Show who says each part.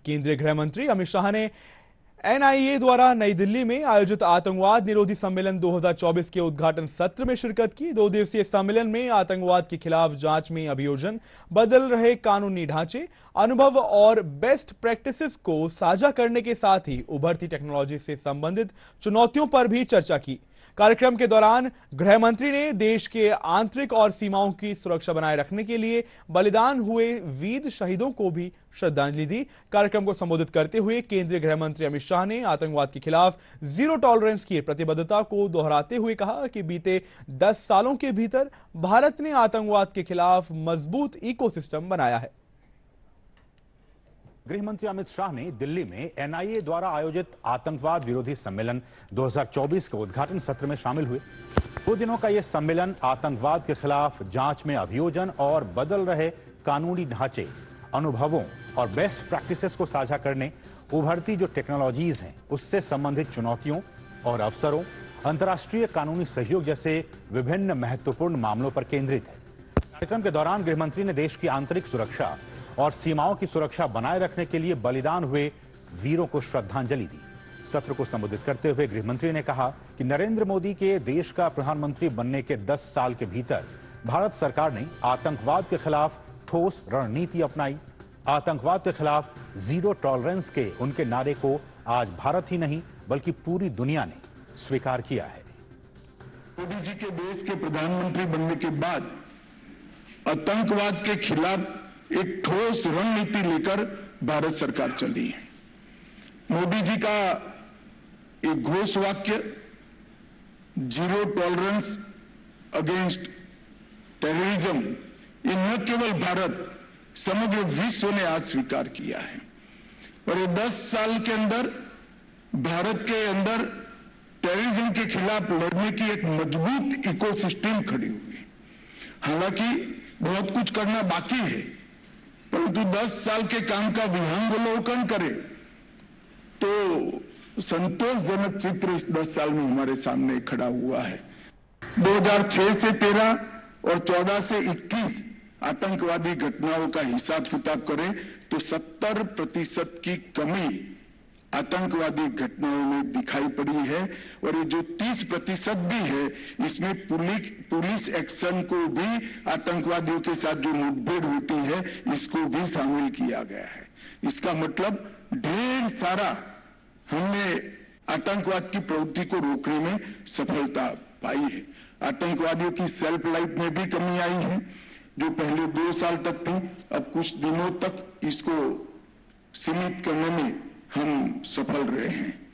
Speaker 1: केंद्रीय गृह मंत्री अमित शाह ने एनआईए द्वारा नई दिल्ली में आयोजित आतंकवाद निरोधी सम्मेलन 2024 के उद्घाटन सत्र में शिरकत की। 2 दिवसीय सम्मेलन में आतंकवाद के खिलाफ जांच में अभियोजन, बदल रहे कानूनी ढांचे, अनुभव और बेस्ट प्रैक्टिसेस को साझा करने के साथ ही उभरती टेक्नोलॉजी से संबंधित चुनौतियों पर भी चर्चा की। कार्यक्रम के दौरान गृह मंत्री ने देश के आंतरिक और सीमाओं की सुरक्षा बनाए रखने के लिए बलिदान हुए वीर शहीदों को भी श्रद्धांजलि दी। कार्यक्रम को संबोधित करते हुए केंद्रीय गृह मंत्री अमित शाह ने आतंकवाद के खिलाफ जीरो टॉलरेंस की प्रतिबद्धता को दोहराते हुए कहा कि बीते 10 सालों के भीतर भारत ने आतंकवाद के खिलाफ मजबूत इकोसिस्टम बनाया है।
Speaker 2: गृह मंत्री अमित शाह ने दिल्ली में एनआईए द्वारा आयोजित आतंकवाद विरोधी सम्मेलन 2024 के उद्घाटन सत्र में शामिल हुए। 2 दिनों का यह सम्मेलन आतंकवाद के खिलाफ जांच में अभियोजन और बदल रहे कानूनी ढांचे, अनुभवों और बेस्ट प्रैक्टिसेस को साझा करने, उभरती जो टेक्नोलॉजीज हैं उससे संबंधित चुनौतियों और अवसरों, अंतर्राष्ट्रीय कानूनी सहयोग जैसे विभिन्न महत्वपूर्ण मामलों पर केंद्रित है। कार्यक्रम के दौरान गृह मंत्री ने देश की आंतरिक सुरक्षा और सीमाओं की सुरक्षा बनाए रखने के लिए बलिदान हुए वीरों को श्रद्धांजलि दी। सत्र को संबोधित करते हुए गृह मंत्री ने कहा कि नरेंद्र मोदी के देश का प्रधानमंत्री बनने के 10 साल के भीतर भारत सरकार ने आतंकवाद के खिलाफ ठोस रणनीति अपनाई। आतंकवाद के खिलाफ जीरो टॉलरेंस के उनके नारे को आज भारत ही नहीं बल्कि पूरी दुनिया ने स्वीकार किया है।
Speaker 3: मोदी जी के देश के प्रधानमंत्री बनने के बाद आतंकवाद के खिलाफ एक ठोस रणनीति लेकर भारत सरकार चली है। मोदी जी का एक घोष वाक्य जीरो टॉलरेंस अगेंस्ट टेररिज्म, ये न केवल भारत, समग्र विश्व ने आज स्वीकार किया है। और ये 10 साल के अंदर भारत के अंदर टेररिज्म के खिलाफ लड़ने की एक मजबूत इकोसिस्टम खड़ी हुई है। हालांकि बहुत कुछ करना बाकी है, परंतु 10 साल के काम का विहंगावलोकन करें तो संतोषजनक चित्र इस 10 साल में हमारे सामने खड़ा हुआ है। 2006 से 13 और 14 से 21 आतंकवादी घटनाओं का हिसाब किताब करें तो 70% की कमी आतंकवादी घटनाओं में दिखाई पड़ी है। और ये जो 30% भी है, इसमें पुलिस एक्शन को भी, आतंकवादियों के साथ जो मुठभेड़ होती है इसको भी शामिल किया गया है। इसका मतलब ढेर सारा हमने आतंकवाद की प्रवृत्ति को रोकने में सफलता पाई है। आतंकवादियों की सेल्फ लाइफ में भी कमी आई है, जो पहले 2 साल तक थी, अब कुछ दिनों तक इसको सीमित करने में हम सफल रहे हैं।